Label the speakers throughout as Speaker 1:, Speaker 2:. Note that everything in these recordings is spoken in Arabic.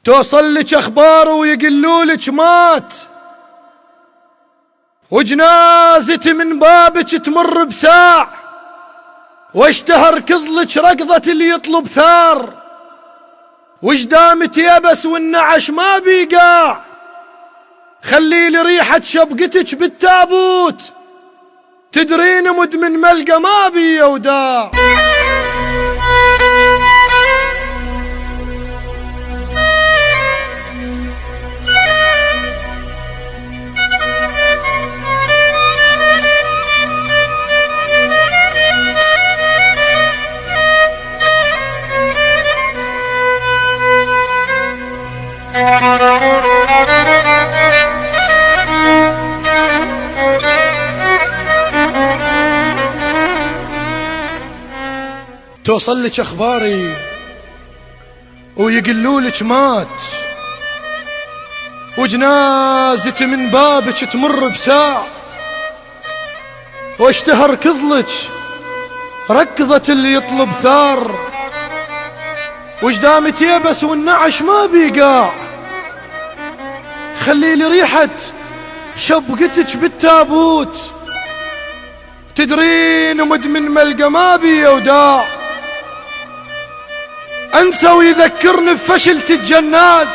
Speaker 1: توصل لك اخبار ويقلولك مات، وجنازتي من بابك تمر بساع، واشتهر كظلك ركضة اللي يطلب ثار، وجدامك يبس والنعش ما بيقاع، خلي لي ريحة شبقتك بالتابوت، تدرين مدمن ملقى ما بي وداع. توصل لك اخباري ويقلولك مات، وجنازتي من بابك تمر بساع، واشتهر كظلك ركضة اللي يطلب ثار، وجدامك يبس والنعش ما بيقاع، خلي لي ريحة شبقتك بالتابوت، تدرين مدمن ملقى ما بي وداع. انسى ويذكرني بفشلة الجناز،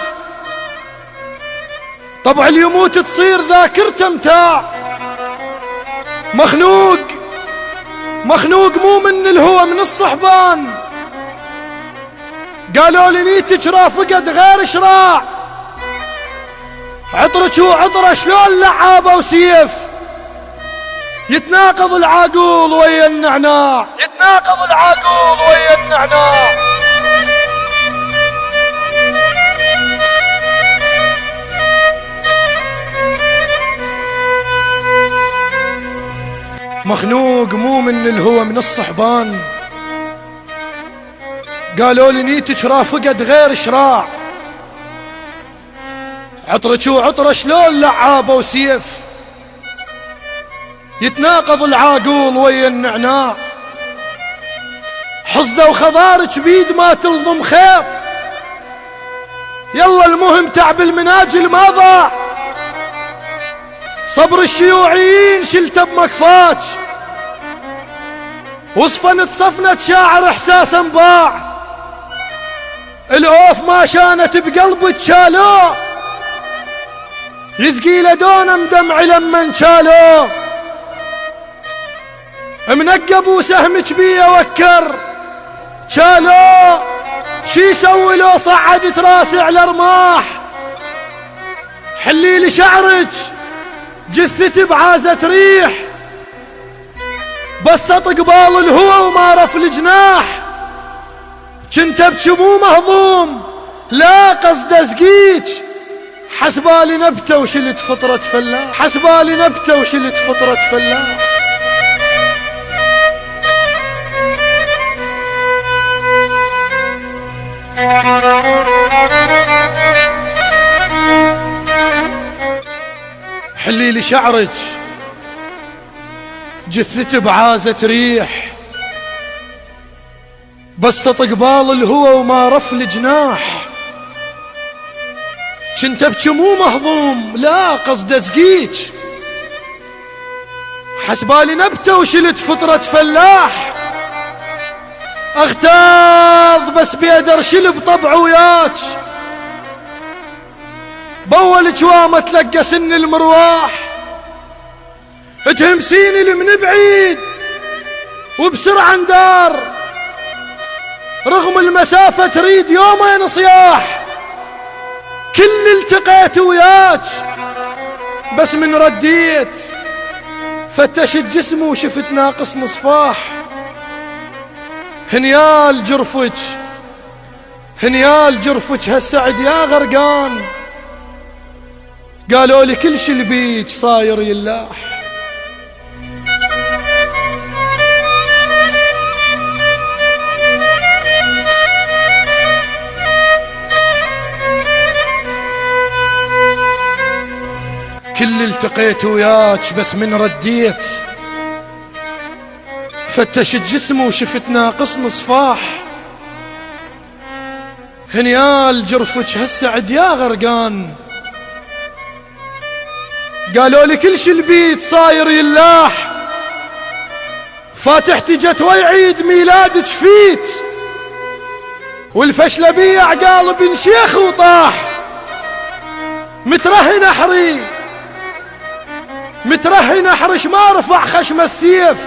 Speaker 1: طبع اليموت تصير ذاكرته متاع، مخنوق مو من الهوى من الصحبان، قالوا لي نيتك رافقت غير شراع، عطرك وعطره شلون لعابه وسيف، يتناقض العاقول ويا النعناع، يتناقض العاقول ويا النعناع. مخنوق مو من الهوى من الصحبان، قالوا لي نيتك رافقت غير شراع، عطرك وعطره شلون لعابه وسيف، يتناقض العاقول ويا النعناع، حصده وخضارك بيد ما تلضم خيط، يلا المهم تعب المناجل ما ضاع، صبر الشيوعيين شلته بمكفاك، صفنت شاعر احساسا باع، العوف ما شانت بقلبك شالوه، يسقي لدونه مدمع لما شالوه، منقب وسهمك بيه وكر شالوه، شي يسوي لو صعدت راسي على رماح، حلي لي شعرك جثتي بعازة ريح، بسط قبال الهوى وما رف الجناح، كنت ابكي مو مهضوم لا قصد اسقيك، حسبالي نبته وشلت فطرة فلاح، حسبالي نبته وشلت فطرة فلاح. حلي لي شعرك جثتي بعازة ريح، بسط قبال الهوى وما رف الجناح، كنت ابكي مو مهضوم لا قصد اسقيك، حسبالي نبته وشلت فطرة فلاح، اغتاظ بس بيد ارشل بطبع وياك، بول جوامة تلقى سن المرواح، تهمسيني لمن بعيد وبسرعة ندار، رغم المسافة تريد يومين صياح، كل التقيت وياك بس من رديت فتشت جسمي وشفت ناقص مصفاح، هنيال جرفك هالسعد يا غرقان، قالوا لي كل شي البيج صاير يلاح. كل التقيت وياك بس من رديت فتشت جسمي وشفت ناقص صفاح، هنيال جرفك هالسعد يا غرقان، قالوا لي كل شي البيت صاير يلاح، فاتحتي جت ويعيد ميلادك فيت، والفشل بيع قالب شيخ وطاح. مترهن احري مترهن احرش ما رفع خشم السيف،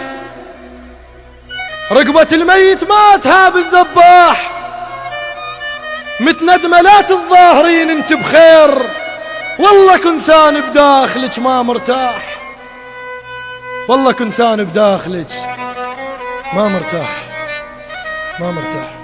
Speaker 1: رقبة الميت ما تهاب الذباح. متندمة لا تتظاهرين انت بخير، والله كنسان بداخلك ما مرتاح، والله كنسان بداخلك ما مرتاح ما مرتاح.